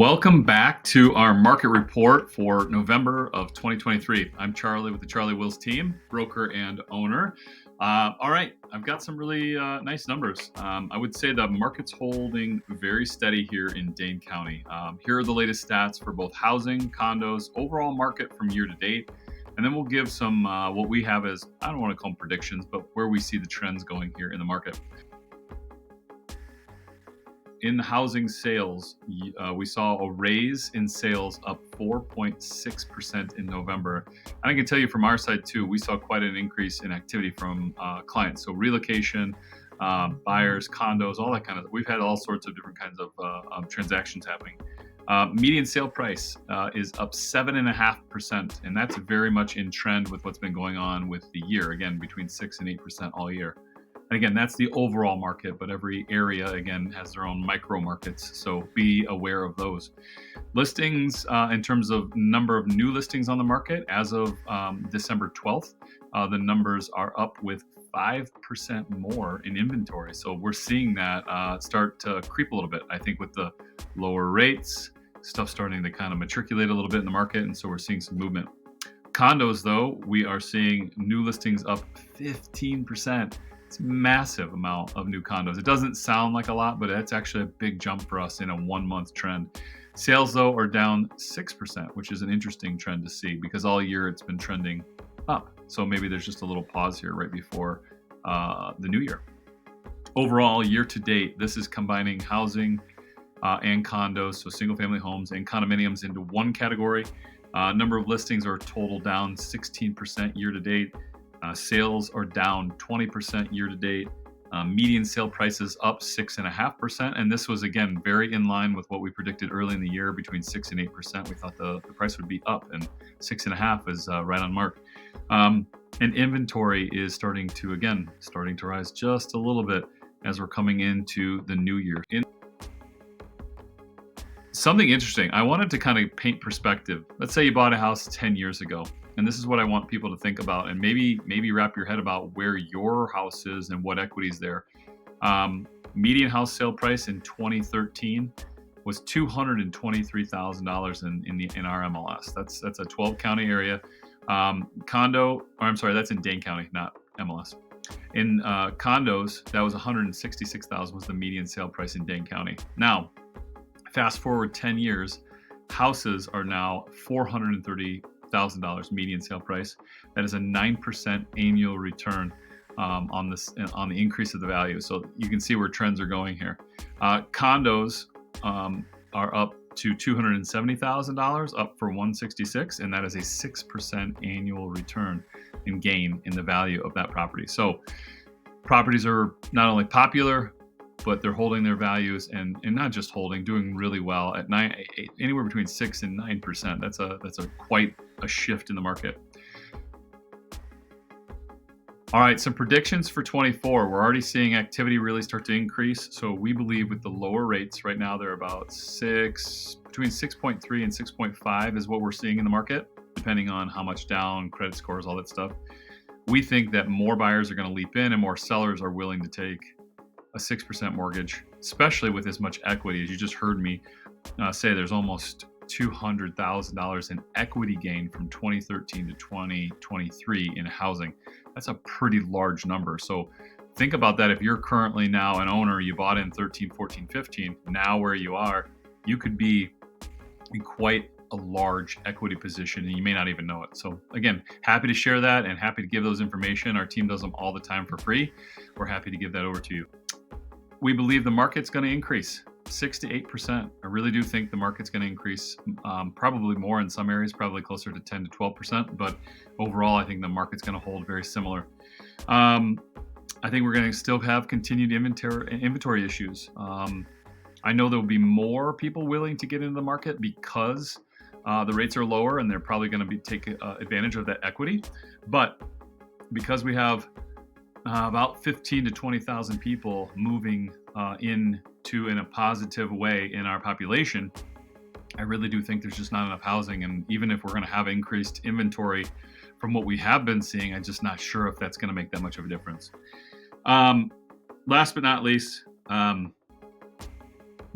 Welcome back to our market report for November of 2023. I'm Charlie with the Charlie Wills team, broker and owner. All right, I've got some really nice numbers. I would say the market's holding very steady here in Dane County. Here are the latest stats for both housing, condos, overall market from year to date. And then we'll give some what we have as, I don't want to call them predictions, but where we see the trends going here in the market. In the housing sales, we saw a raise in sales up 4.6% in November. And I can tell you from our side too, we saw quite an increase in activity from clients. So relocation, buyers, condos, all that kind of, we've had all sorts of different kinds of transactions happening. Median sale price is up 7.5%, and that's very much in trend with what's been going on with the year. Again, between 6 and 8% all year. And again, that's the overall market, but every area, again, has their own micro markets. So be aware of those. Listings, in terms of number of new listings on the market, as of December 12th, the numbers are up with 5% more in inventory. So we're seeing that start to creep a little bit. I think with the lower rates, stuff starting to kind of matriculate a little bit in the market. And so we're seeing some movement. Condos, though, we are seeing new listings up 15%. It's a massive amount of new condos. It doesn't sound like a lot, but that's actually a big jump for us in a 1 month trend. Sales, though, are down 6%, which is an interesting trend to see because all year it's been trending up. So maybe there's just a little pause here right before the new year. Overall, year to date, this is combining housing and condos, so single family homes and condominiums into one category. Number of listings are total down 16% year to date. Sales are down 20% year to date. Median sale prices up 6.5%. And this was, again, very in line with what we predicted early in the year, between 6 and 8%. We thought the price would be up, and 6.5 is right on mark. And inventory is starting to rise just a little bit as we're coming into the new year. Something interesting, I wanted to kind of paint perspective. Let's say you bought a house 10 years ago. And this is what I want people to think about, and maybe wrap your head about where your house is and what equity is there. Median house sale price in 2013 was $223,000 in our MLS. That's a 12 county area. That's in Dane County, not MLS. In condos, that was $166,000 was the median sale price in Dane County. Now, fast forward 10 years, houses are now $430,000 median sale price. That is a 9% annual return on the increase of the value. So you can see where trends are going here. Condos are up to $270,000, up for $166,000, and that is a 6% annual return in gain in the value of that property. So properties are not only popular, but they're holding their values and not just holding, doing really well at anywhere between 6 and 9%. That's a quite a shift in the market. All right, some predictions for 24. We're already seeing activity really start to increase. So we believe with the lower rates right now, they're about between 6.3 and 6.5 is what we're seeing in the market, depending on how much down, credit scores, all that stuff. We think that more buyers are going to leap in and more sellers are willing to take a 6% mortgage, especially with as much equity. As you just heard me say, there's almost $200,000 in equity gain from 2013 to 2023 in housing. That's a pretty large number. So think about that. If you're currently now an owner, you bought in 13, 14, 15, now where you are, you could be in quite a large equity position and you may not even know it. So again, happy to share that and happy to give those information. Our team does them all the time for free. We're happy to give that over to you. We believe the market's going to increase 6 to 8%. I really do think the market's going to increase, probably more in some areas, probably closer to 10 to 12%. But overall, I think the market's going to hold very similar. I think we're going to still have continued inventory issues. I know there will be more people willing to get into the market because the rates are lower and they're probably going to take advantage of that equity. But because we have about 15 to 20,000 people moving in a positive way in our population, I really do think there's just not enough housing. And even if we're going to have increased inventory from what we have been seeing, I'm just not sure if that's going to make that much of a difference. Last but not least,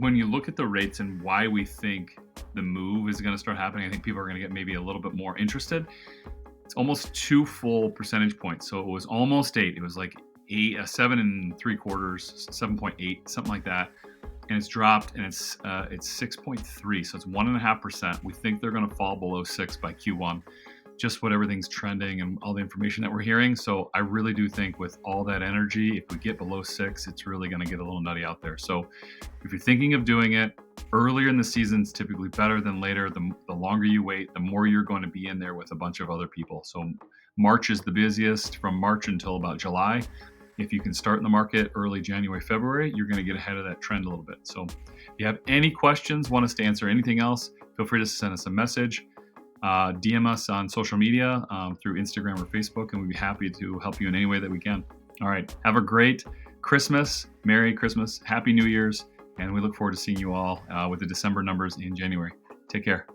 when you look at the rates and why we think the move is going to start happening, I think people are going to get maybe a little bit more interested. It's almost 2 full percentage points. So it was almost 8. It was like 7 3/4, 7.8, something like that. And it's dropped, and it's 6.3. So it's 1.5%. We think they're going to fall below 6 by Q1. Just what everything's trending and all the information that we're hearing. So I really do think with all that energy, if we get below 6, it's really going to get a little nutty out there. So if you're thinking of doing it, earlier in the season is typically better than later. The longer you wait, the more you're going to be in there with a bunch of other people. So March is the busiest, from March until about July. If you can start in the market early January, February, you're going to get ahead of that trend a little bit. So if you have any questions, want us to answer anything else, feel free to send us a message. DM us on social media through Instagram or Facebook, and we'd be happy to help you in any way that we can. All right. Have a great Christmas. Merry Christmas. Happy New Year's. And we look forward to seeing you all with the December numbers in January. Take care.